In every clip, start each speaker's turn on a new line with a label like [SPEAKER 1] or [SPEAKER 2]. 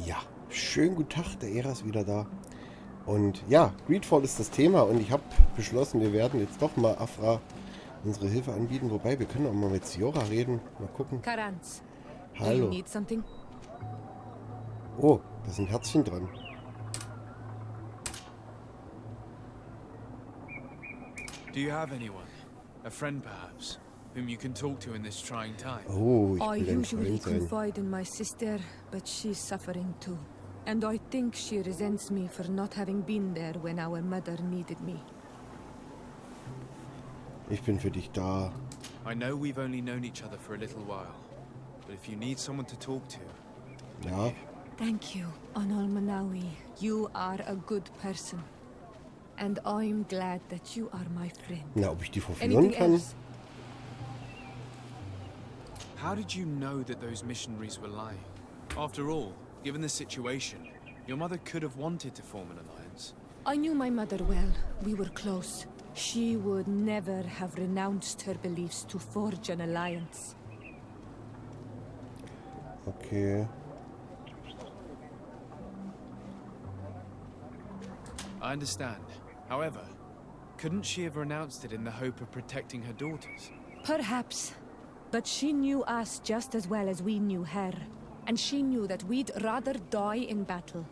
[SPEAKER 1] Ja, schönen guten Tag, der Ära ist wieder da. Und ja, Greedfall ist das Thema und ich habe beschlossen, wir werden jetzt doch mal Aphra unsere Hilfe anbieten. Wobei, wir können auch mal mit Siora reden. Mal gucken.
[SPEAKER 2] Karanz.
[SPEAKER 1] Hallo.
[SPEAKER 2] Do you need something?
[SPEAKER 1] Oh, da sind Herzchen dran.
[SPEAKER 3] Do you have anyone? A friend perhaps, whom you can talk to in this trying time?
[SPEAKER 1] Oh, ich
[SPEAKER 2] I
[SPEAKER 1] will dein
[SPEAKER 2] usually
[SPEAKER 1] Freund sein.
[SPEAKER 2] confide in my sister, but she's suffering too. And I think she resents me for not having been there when our mother needed me.
[SPEAKER 1] Ich bin für dich da.
[SPEAKER 3] I know we've only known each other for a little while, but if you need someone to talk to,
[SPEAKER 1] Ja.
[SPEAKER 2] Thank you, Anol Manawi. You are a good person. And I'm glad that you are my friend.
[SPEAKER 1] Na, ob ich die verführen
[SPEAKER 2] Anything
[SPEAKER 1] kann?
[SPEAKER 2] else?
[SPEAKER 3] how did you know that those missionaries were lying? After all, given the situation, your mother could have wanted to form an alliance.
[SPEAKER 2] I knew my mother well. We were close. She would never have renounced her beliefs to forge an alliance.
[SPEAKER 1] Okay.
[SPEAKER 3] I understand. However, couldn't she have renounced it in the hope of protecting her daughters?
[SPEAKER 2] Perhaps. But she knew us just as well as we knew her. And she knew that we'd rather die in battle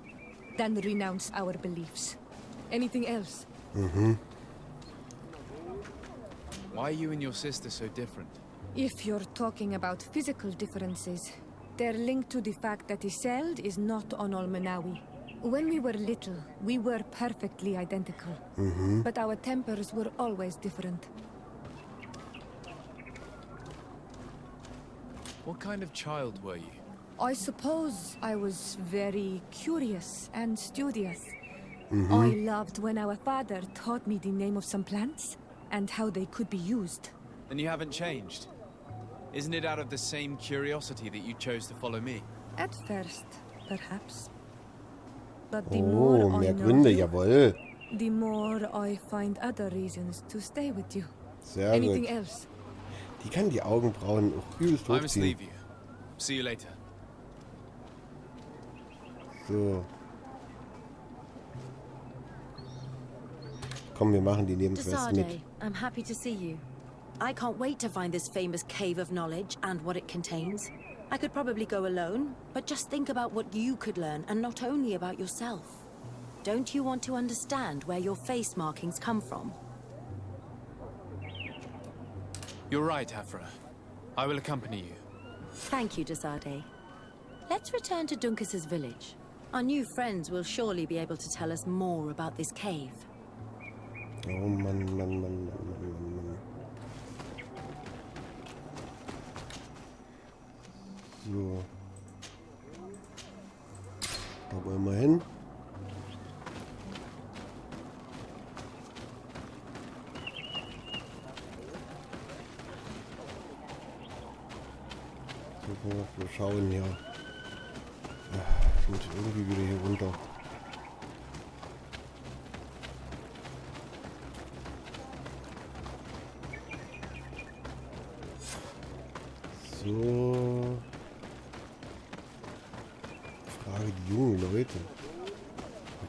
[SPEAKER 2] than renounce our beliefs. Anything else?
[SPEAKER 3] Why are you and your sister so different?
[SPEAKER 2] If you're talking about physical differences, they're linked to the fact that Iseld is not Anol Manawi. When we were little, we were perfectly identical. But our tempers were always different.
[SPEAKER 3] What kind of child were you?
[SPEAKER 2] I suppose I was very curious and studious. I loved when our father taught me the name of some plants and how they could be used.
[SPEAKER 3] Then you haven't changed. Isn't it out of the same curiosity that you chose to follow me?
[SPEAKER 2] At first, perhaps. But the
[SPEAKER 1] Oh,
[SPEAKER 2] more I
[SPEAKER 1] mehr
[SPEAKER 2] know
[SPEAKER 1] Gründe,
[SPEAKER 2] you,
[SPEAKER 1] jawohl.
[SPEAKER 2] the more I find other reasons to stay with you.
[SPEAKER 1] Sehr
[SPEAKER 2] Anything
[SPEAKER 1] gut.
[SPEAKER 2] else?
[SPEAKER 1] Die kann die Augenbrauen auch übelst
[SPEAKER 3] I must
[SPEAKER 1] hochziehen.
[SPEAKER 3] leave you. See you later.
[SPEAKER 1] So. Komm, wir machen die Nebenquest mit.
[SPEAKER 4] Desarde, I'm happy to see you. I can't wait to find this famous cave of knowledge and what it contains. I could probably go alone, but just think about what you could learn, and not only about yourself. Don't you want to understand where your face markings come from?
[SPEAKER 3] You're right, Aphra. I will accompany you.
[SPEAKER 4] Thank you, Desarde. Let's return to Duncas's village. Our new friends will surely be able to tell us more about this cave.
[SPEAKER 1] Oh Mann, Mann, Mann, Mann, Mann, Mann, Mann. So. Da wollen wir hin. So, wir schauen hier. Ich muss irgendwie wieder hier runter. So. Frage die jungen Leute.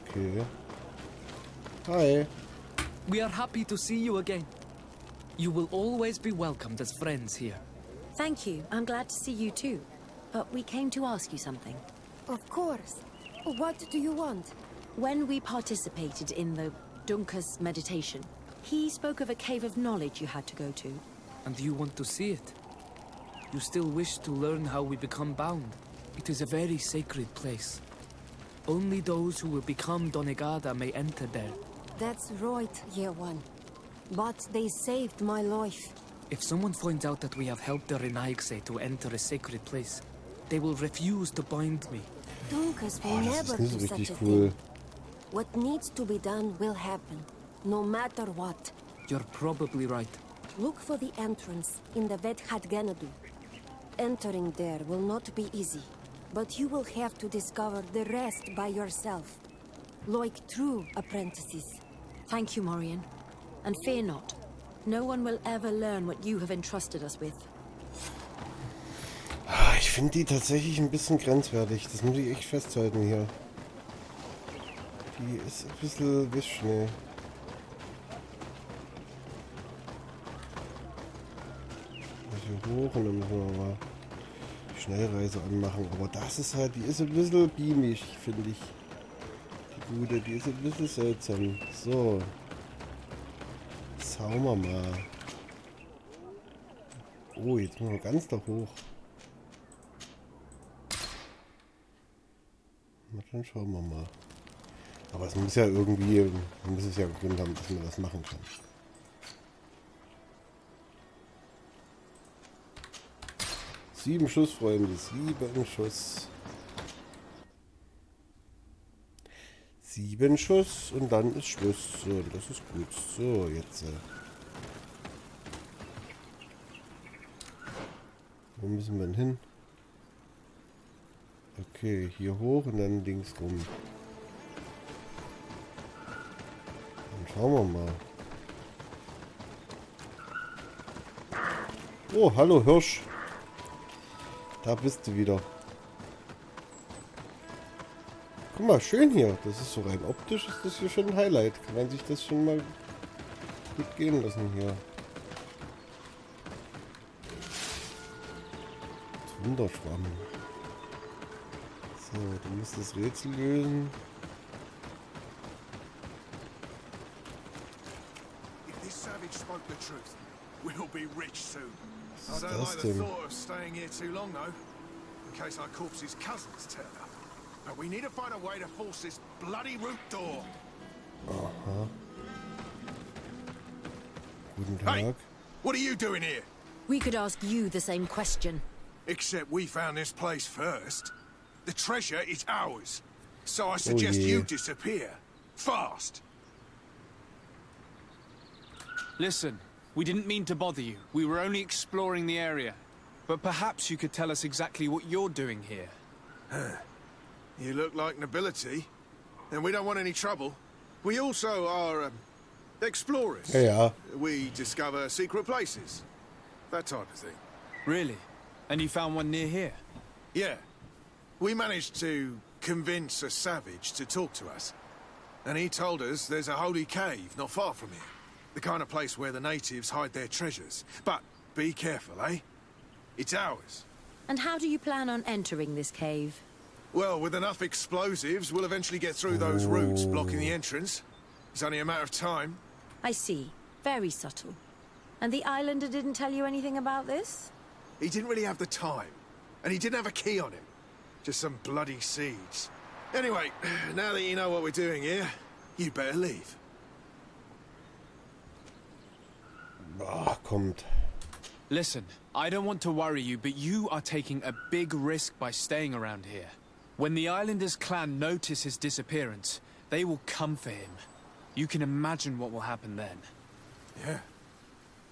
[SPEAKER 1] Okay. Hi.
[SPEAKER 5] We are happy to see you again. You will always be welcomed as friends here.
[SPEAKER 4] Thank you. I'm glad to see you too. But we came to ask you something.
[SPEAKER 6] Of course. What do you want?
[SPEAKER 4] When we participated in the Duncas meditation, he spoke of a cave of knowledge you had to go to.
[SPEAKER 5] And you want to see it? You still wish to learn how we become bound? It is a very sacred place. Only those who will become Donegada may enter there.
[SPEAKER 6] That's right, Year One. But they saved my life.
[SPEAKER 5] If someone finds out that we have helped the Renaigse to enter a sacred place, they will refuse to bind me.
[SPEAKER 6] Duncas will
[SPEAKER 1] Oh, das
[SPEAKER 6] never
[SPEAKER 1] ist nicht
[SPEAKER 6] do
[SPEAKER 1] so
[SPEAKER 6] such
[SPEAKER 1] richtig
[SPEAKER 6] a
[SPEAKER 1] cool.
[SPEAKER 6] thing. What needs to be done will happen, no matter what.
[SPEAKER 5] You're probably right.
[SPEAKER 6] Look for the entrance in the Vedhat Ganadu. Entering there will not be easy, but you will have to discover the rest by yourself. Like true apprentices.
[SPEAKER 4] Thank you, Morian. And fear not. No one will ever learn what you have entrusted us with.
[SPEAKER 1] Ich finde die tatsächlich ein bisschen grenzwertig. Das muss ich echt festhalten hier. Die ist ein bisschen wischschnell. Hier hoch und dann müssen wir mal die Schnellreise anmachen. Aber das ist halt, die ist ein bisschen beamig, finde ich. Die gute, die ist ein bisschen seltsam. So. Schauen wir mal. Oh, jetzt müssen wir ganz da hoch. Na, dann schauen wir mal. Aber es muss ja irgendwie, man muss es ja einen Grund haben, dass man das machen kann. Sieben Schuss, Freunde, 7 Schuss. 7 Schuss und dann ist Schluss. So, das ist gut. So, jetzt. Wo müssen wir denn hin? Okay, hier hoch und dann links rum. Dann schauen wir mal. Oh, hallo Hirsch. Da bist du wieder. Guck mal, schön hier. Das ist so rein optisch, ist das hier schon ein Highlight. Kann man sich das schon mal gut gehen lassen hier. Das Wunderschwamm. So, du musst das Rätsel lösen.
[SPEAKER 7] If this savage spoke the truth, we'll be rich soon.
[SPEAKER 1] Was
[SPEAKER 7] I
[SPEAKER 1] ist
[SPEAKER 7] don't
[SPEAKER 1] das
[SPEAKER 7] like the
[SPEAKER 1] denn?
[SPEAKER 7] thought of staying here too long, though, in case our corpse's cousins turn up. But we need to find a way to force this bloody root door.
[SPEAKER 1] Aha. Guten
[SPEAKER 7] Hey,
[SPEAKER 1] Tag.
[SPEAKER 7] what are you doing here?
[SPEAKER 4] We could ask you the same question.
[SPEAKER 7] Except we found this place first. The treasure is ours. So I suggest
[SPEAKER 1] yeah.
[SPEAKER 7] you disappear. Fast.
[SPEAKER 3] Listen, we didn't mean to bother you. We were only exploring the area. But perhaps you could tell us exactly what you're doing here.
[SPEAKER 7] You look like nobility, and we don't want any trouble. We also are explorers.
[SPEAKER 1] Ja.
[SPEAKER 7] We discover secret places. That type of thing.
[SPEAKER 3] Really? And you found one near here?
[SPEAKER 7] Yeah. We managed to convince a savage to talk to us. And he told us there's a holy cave not far from here. The kind of place where the natives hide their treasures. But be careful, eh? It's ours.
[SPEAKER 4] And how do you plan on entering this cave?
[SPEAKER 7] Well, with enough explosives, we'll eventually get through those roots blocking the entrance. It's only a matter of time.
[SPEAKER 4] I see. Very subtle. And the islander didn't tell you anything about this?
[SPEAKER 7] He didn't really have the time. And he didn't have a key on him. Just some bloody seeds. Anyway, now that you know what we're doing here, you better leave.
[SPEAKER 1] Ach, kommt.
[SPEAKER 3] Listen, I don't want to worry you, but you are taking a big risk by staying around here. When the Islanders clan notice his disappearance, they will come for him. You can imagine what will happen then.
[SPEAKER 7] Yeah,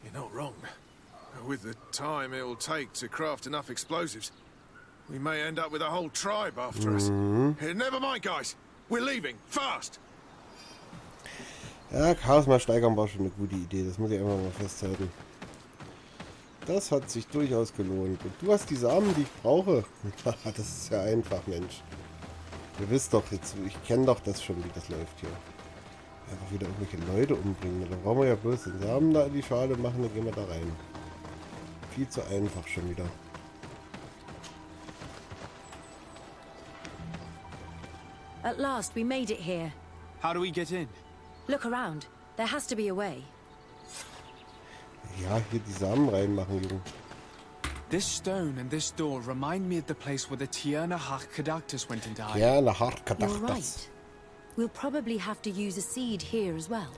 [SPEAKER 7] you're not wrong. With the time it will take to craft enough explosives, we may end up with a whole tribe after us. Never mind, guys. We're leaving. Fast!
[SPEAKER 1] Ja, Chaos mal steigern war schon eine gute Idee. Das muss ich einfach mal festhalten. Das hat sich durchaus gelohnt. Und du hast die Samen, die ich brauche. Das ist ja einfach, Mensch. Ihr wisst doch jetzt, ich kenne doch das schon, wie das läuft hier. Einfach wieder irgendwelche Leute umbringen. Da brauchen wir ja bloß den Samen da in die Schale machen, dann gehen wir da rein. Viel zu einfach schon wieder.
[SPEAKER 4] At last, we made it here.
[SPEAKER 3] How do we get in?
[SPEAKER 4] Look around. There has to be a way.
[SPEAKER 1] Ja, hier die Samen reinmachen, Jungen.
[SPEAKER 3] This stone and this door remind me of the place where the Tierna Harkadactus went into hiding.
[SPEAKER 1] Ja, nach hart
[SPEAKER 4] You're
[SPEAKER 1] gedacht.
[SPEAKER 4] right. We'll probably have to use a seed here as well.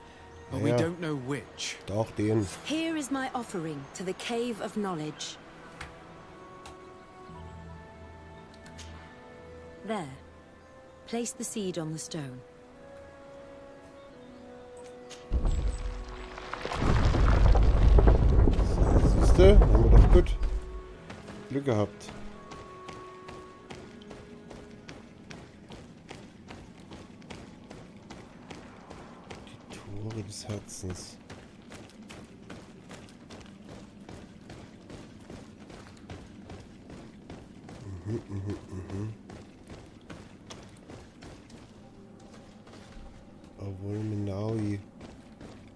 [SPEAKER 3] But we
[SPEAKER 1] Ja.
[SPEAKER 3] don't know which.
[SPEAKER 1] Doch, den.
[SPEAKER 4] Here is my offering to the Cave of Knowledge. There. Place the seed on the stone.
[SPEAKER 1] Siehste, haben wir doch gut Glück gehabt. Die Tore des Herzens. Obwohl, Menaui.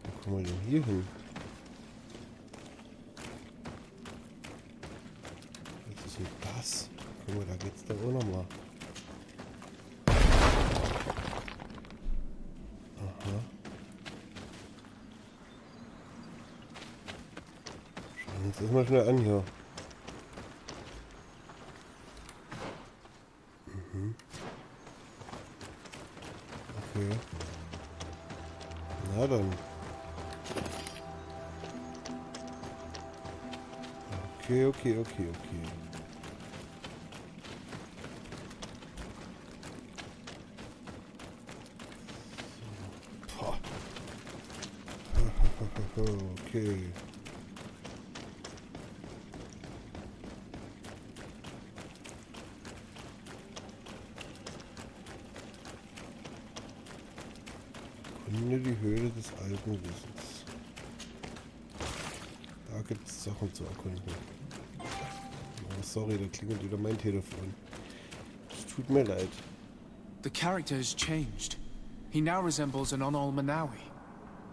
[SPEAKER 1] Wo kommen wir denn hier hin? Was ist denn das? Guck mal, da geht's doch auch nochmal. Aha. Schauen wir uns das mal schnell an hier. Okay. Na dann. Okay. Boah. Okay. Gründe die Höhle des alten Wissens. Da gibt es Sachen zu erkunden. Oh, sorry, da klingelt wieder mein Telefon. Es tut mir leid.
[SPEAKER 3] The character has changed. He now resembles an Onol Manawi.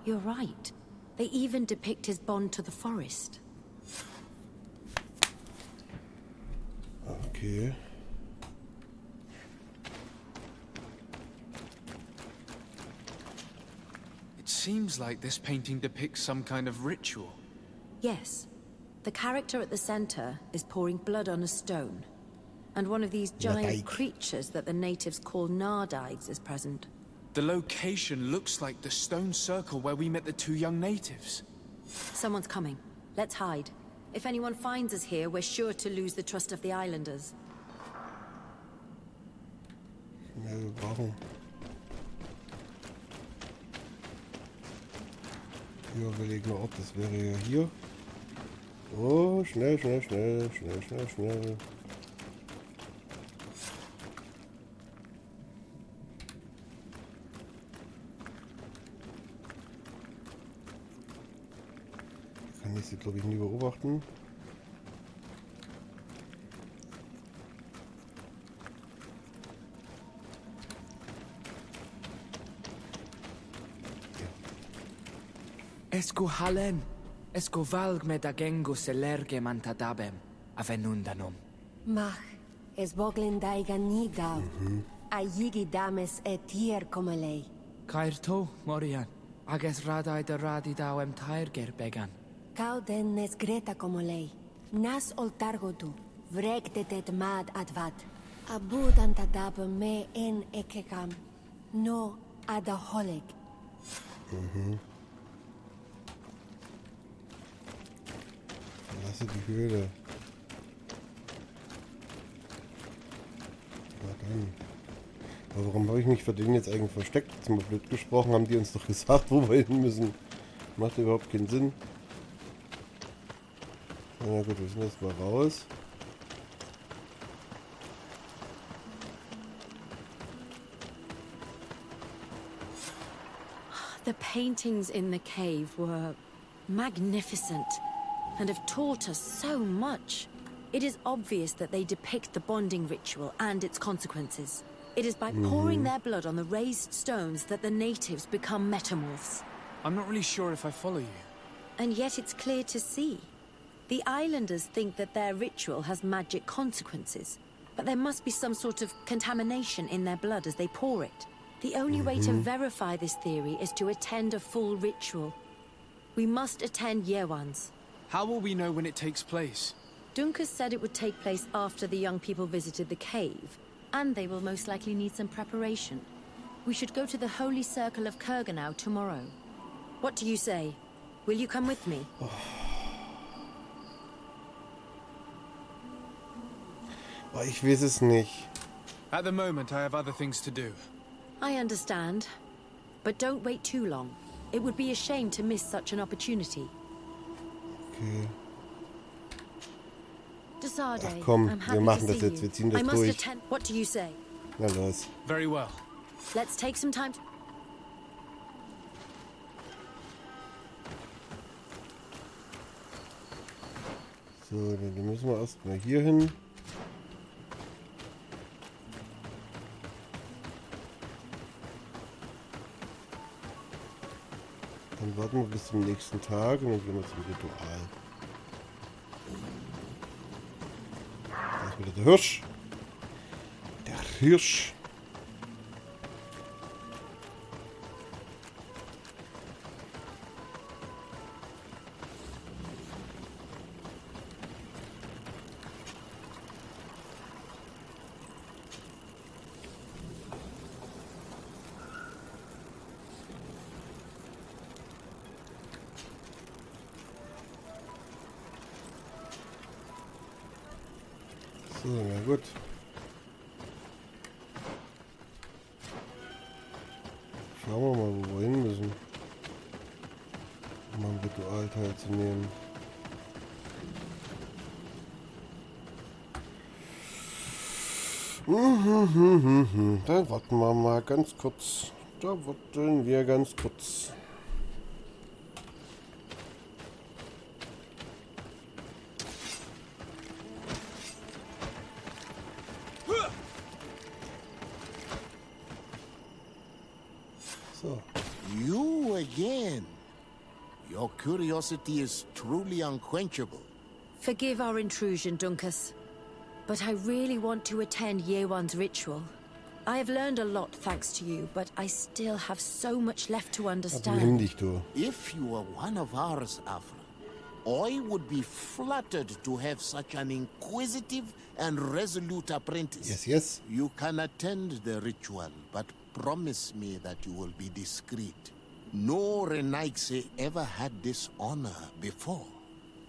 [SPEAKER 4] You're right. They even depict his bond to the forest.
[SPEAKER 1] Okay.
[SPEAKER 3] It seems like this painting depicts some kind of ritual.
[SPEAKER 4] Yes. The character at the center is pouring blood on a stone. And one of these giant creatures that the natives call Nardides is present.
[SPEAKER 3] The location looks like the stone circle where we met the two young natives.
[SPEAKER 4] Someone's coming. Let's hide. If anyone finds us here, we're sure to lose the trust of the islanders.
[SPEAKER 1] Ja, wir brauchen. Hier überlegen wir, ob das wäre ja hier. Oh, schnell. Kann ich sie, glaube ich, nie beobachten.
[SPEAKER 5] Esco halen. Esco valg med agengo selerge mantadabem. Avenundanum.
[SPEAKER 6] Mach, es boglen daigan nigav. Ayigi dames etier como lei.
[SPEAKER 5] Kairto, Morian. Ages radai de radidauem tairger began.
[SPEAKER 6] Cauden nes greta como lei. Nas oltargotu, vregtetet mad advat. Abudan tadab me en ekekam. No adaholeg.
[SPEAKER 1] Verlasse die Höhle. Na dann. Aber warum habe ich mich vor denen jetzt eigentlich versteckt? Jetzt mal blöd gesprochen, haben die uns doch gesagt, wo wir hin müssen. Macht überhaupt keinen Sinn. Na gut, wir sind jetzt mal raus.
[SPEAKER 4] The paintings in the cave were magnificent and have taught us so much. It is obvious that they depict the bonding ritual and its consequences. It is by pouring their blood on the raised stones that the natives become metamorphs.
[SPEAKER 3] I'm not really sure if I follow you.
[SPEAKER 4] And yet it's clear to see. The islanders think that their ritual has magic consequences, but there must be some sort of contamination in their blood as they pour it. The only way to verify this theory is to attend a full ritual. We must attend Yewan's.
[SPEAKER 3] How will we know when it takes place?
[SPEAKER 4] Duncan said it would take place after the young people visited the cave, and they will most likely need some preparation. We should go to the Holy Circle of Kurganau tomorrow. What do you say? Will you come with me?
[SPEAKER 1] Oh, ich weiß es nicht.
[SPEAKER 3] At the moment, I have other things to do.
[SPEAKER 4] I understand. But don't wait too long. It would be a shame to miss such an opportunity.
[SPEAKER 1] Okay.
[SPEAKER 4] Desade,
[SPEAKER 1] Ach komm,
[SPEAKER 4] I'm
[SPEAKER 1] wir
[SPEAKER 4] happy
[SPEAKER 1] machen
[SPEAKER 4] to
[SPEAKER 1] das
[SPEAKER 4] see
[SPEAKER 1] jetzt,
[SPEAKER 4] you.
[SPEAKER 1] wir ziehen
[SPEAKER 4] I
[SPEAKER 1] das
[SPEAKER 4] must
[SPEAKER 1] durch.
[SPEAKER 4] attend. What do you say?
[SPEAKER 1] Na los.
[SPEAKER 3] Very well.
[SPEAKER 4] Let's take some time.
[SPEAKER 1] So, dann müssen wir erstmal hier hin. Dann warten wir bis zum nächsten Tag und dann gehen wir zum Ritual. Da ist wieder der Hirsch. Der Hirsch. So, na gut. Schauen wir mal, wo wir hin müssen, um am Ritual teilzunehmen. Da warten wir mal ganz kurz. Da warten wir ganz kurz. So.
[SPEAKER 8] You again. Your curiosity is truly unquenchable.
[SPEAKER 4] Forgive our intrusion, Dunkus. But I really want to attend Yewan's ritual. I have learned a lot thanks to you, but I still have so much left to
[SPEAKER 1] Nimm
[SPEAKER 4] understand.
[SPEAKER 1] dich, du.
[SPEAKER 8] If you were one of ours, Aphra, I would be flattered to have such an inquisitive and resolute apprentice.
[SPEAKER 1] Yes, yes.
[SPEAKER 8] You can attend the ritual, but promise me that you will be discreet. No Renaigse ever had this honor before.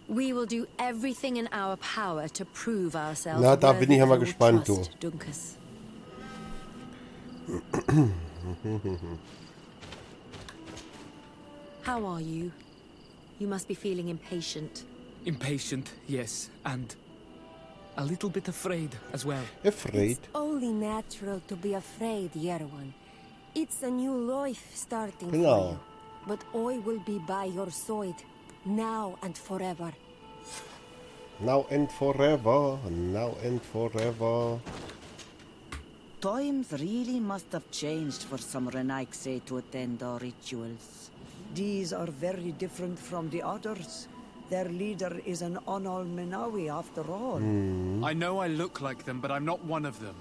[SPEAKER 4] We will do everything in our power to prove ourselves.
[SPEAKER 1] Na, da bin ich ja mal
[SPEAKER 4] worthy of your
[SPEAKER 1] gespannt, du.
[SPEAKER 4] trust, Dunkus. How are you? You must be feeling impatient.
[SPEAKER 5] Impatient, yes, and a little bit afraid as well.
[SPEAKER 1] Afraid.
[SPEAKER 6] It's only natural to be afraid, Yerwan. It's a new life starting for
[SPEAKER 1] Genau.
[SPEAKER 6] you. But I will be by your side, now and forever.
[SPEAKER 1] Now and forever. Now and forever.
[SPEAKER 9] Times really must have changed for some Renaigse to attend our rituals.
[SPEAKER 10] These are very different from the others. Their leader is an Onol Menawi after all.
[SPEAKER 3] I know I look like them, but I'm not one of them.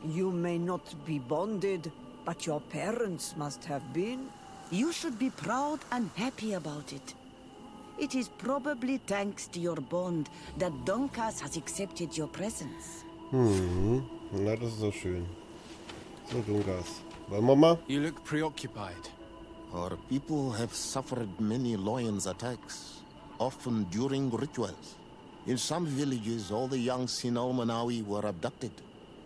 [SPEAKER 10] You may not be bonded, but your parents must have been.
[SPEAKER 9] You should be proud and happy about it. It is probably thanks to your bond that Donkas has accepted your presence.
[SPEAKER 1] Na, das ist so schön. So, Dunkas. Wollen wir mal?
[SPEAKER 3] You look preoccupied.
[SPEAKER 8] Our people have suffered many lions attacks, often during rituals. In some villages, all the young Sinalmanawi were abducted.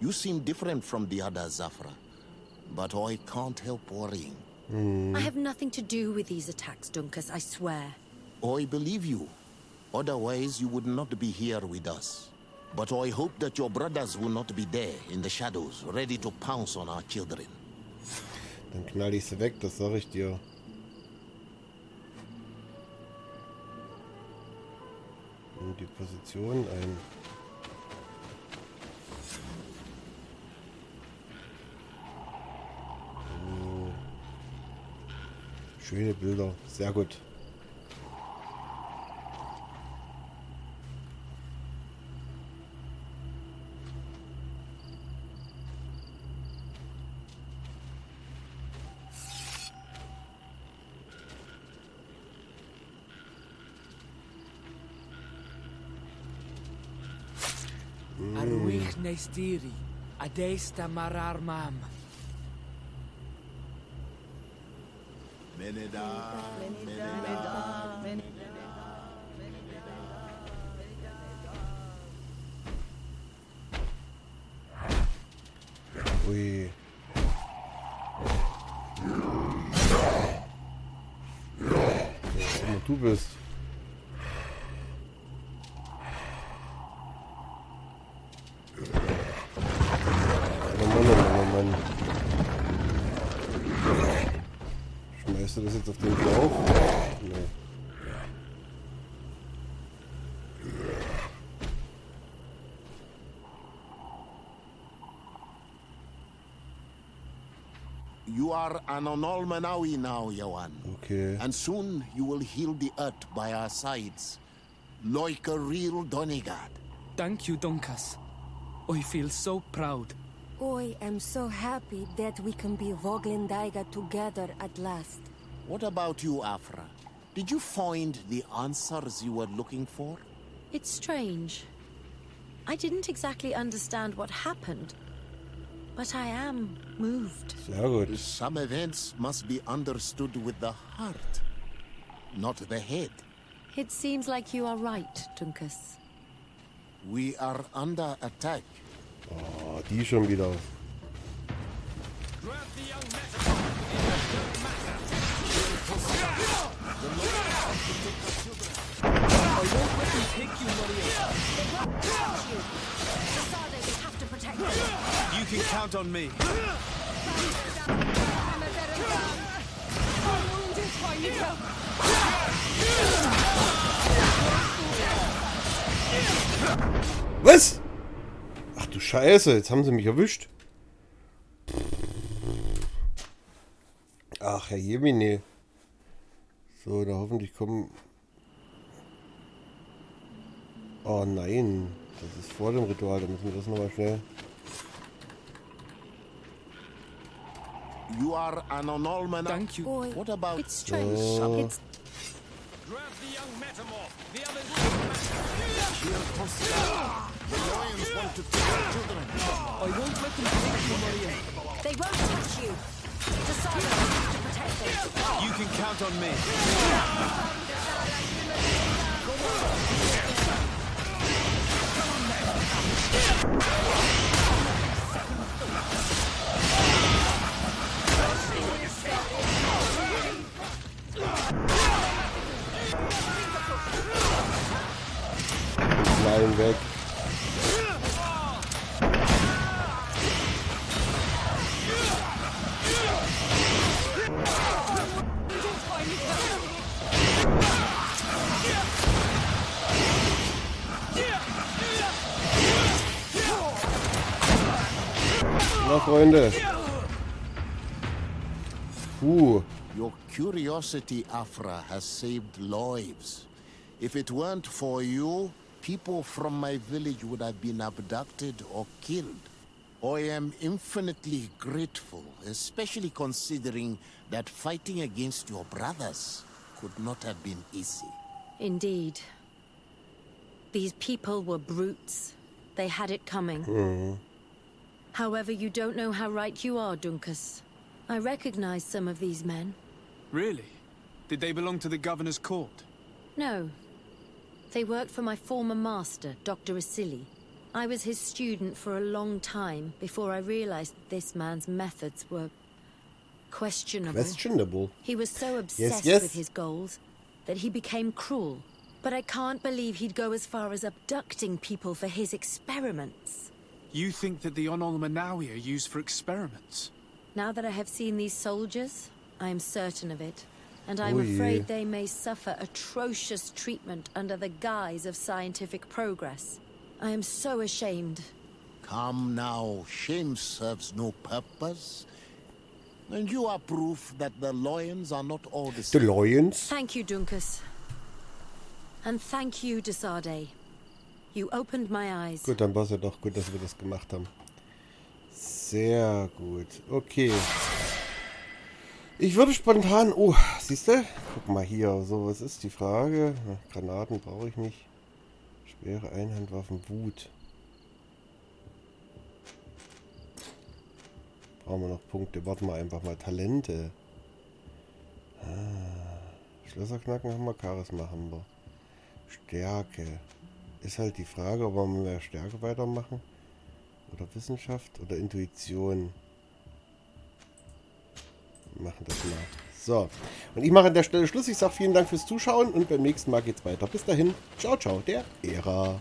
[SPEAKER 8] You seem different from the others, Aphra. But I can't help worrying.
[SPEAKER 4] I have nothing to do with these attacks, Dunkus, I swear.
[SPEAKER 8] I believe you. Otherwise, you would not be here with us. But I hope that your brothers will not be there in the shadows, ready to pounce on our children.
[SPEAKER 1] Dann knall ich sie weg, das sag ich dir. Nimm die Position ein. So. Schöne Bilder, sehr gut.
[SPEAKER 5] Arwich Neistiri, Adesta Marar Mam.
[SPEAKER 1] Ui. Wer immer du bist. Mann. Schmeißt du das jetzt auf den drauf? Nee.
[SPEAKER 8] You are an Onolmenawi now, Johan.
[SPEAKER 1] Okay.
[SPEAKER 8] And soon you will heal the earth by our sides, like a real Donegal.
[SPEAKER 5] Thank you, Donkas. I feel so proud.
[SPEAKER 6] I am so happy that we can be Voglendaiga together at last.
[SPEAKER 8] What about you, Aphra? Did you find the answers you were looking for?
[SPEAKER 4] It's strange. I didn't exactly understand what happened, but I am moved.
[SPEAKER 1] Sehr gut.
[SPEAKER 8] Some events must be understood with the heart, not the head.
[SPEAKER 4] It seems like you are right, Dunkas.
[SPEAKER 8] We are under attack.
[SPEAKER 1] Oh, die schon wieder.
[SPEAKER 3] You can count on me.
[SPEAKER 1] Was? Ach du Scheiße, jetzt haben sie mich erwischt. Ach, Herrjemine. So, da hoffentlich kommen... Oh nein, das ist vor dem Ritual, da müssen wir das nochmal schnell...
[SPEAKER 8] You are an Onolmenawi.
[SPEAKER 5] Thank you.
[SPEAKER 6] Boy,
[SPEAKER 8] What about...
[SPEAKER 4] It's strange. It's
[SPEAKER 3] Grab the young metamorph. The others
[SPEAKER 8] The lions want to take our children.
[SPEAKER 5] I won't let them take you, Maria.
[SPEAKER 4] they won't touch you. Decide to protect them.
[SPEAKER 3] You can count on me.
[SPEAKER 1] Nein, weg. Na, Freunde.
[SPEAKER 8] Your curiosity, Aphra, has saved lives. If it weren't for you, people from my village would have been abducted or killed. I am infinitely grateful, especially considering that fighting against your brothers could not have been easy.
[SPEAKER 4] Indeed. These people were brutes. They had it coming. However, you don't know how right you are, Dunkas. I recognize some of these men.
[SPEAKER 3] Really? Did they belong to the governor's court?
[SPEAKER 4] No. They worked for my former master, Dr. Asili. I was his student for a long time before I realized this man's methods were questionable.
[SPEAKER 1] Questionable.
[SPEAKER 4] He was so obsessed
[SPEAKER 1] Yes.
[SPEAKER 4] with his goals that he became cruel. But I can't believe he'd go as far as abducting people for his experiments.
[SPEAKER 3] You think that the Onolmenawi are used for experiments?
[SPEAKER 4] Now that I have seen these soldiers, I am certain of it. And I'm
[SPEAKER 1] Oh, yeah.
[SPEAKER 4] afraid they may suffer atrocious treatment under the guise of scientific progress. I am so ashamed.
[SPEAKER 8] Come now, shame serves no purpose. And you are proof that the lions are not all the
[SPEAKER 1] The
[SPEAKER 8] same.
[SPEAKER 1] Lions.
[SPEAKER 4] Thank you, Dunkas. And thank you, Desade. You opened my eyes.
[SPEAKER 1] Gut, dann war es ja doch gut, dass wir das gemacht haben. Sehr gut. Okay. Ich würde spontan... Oh, siehst du? Guck mal hier. So, was ist die Frage? Granaten brauche ich nicht. Schwere Einhandwaffen, Wut. Brauchen wir noch Punkte. Warten wir einfach mal. Talente. Schlösser knacken haben wir, Charisma haben wir. Stärke. Ist halt die Frage, ob wir mit mehr Stärke weitermachen. Oder Wissenschaft oder Intuition. Wir machen das mal. So. Und ich mache an der Stelle Schluss. Ich sage vielen Dank fürs Zuschauen und beim nächsten Mal geht's weiter. Bis dahin. Ciao, ciao. Der Ära.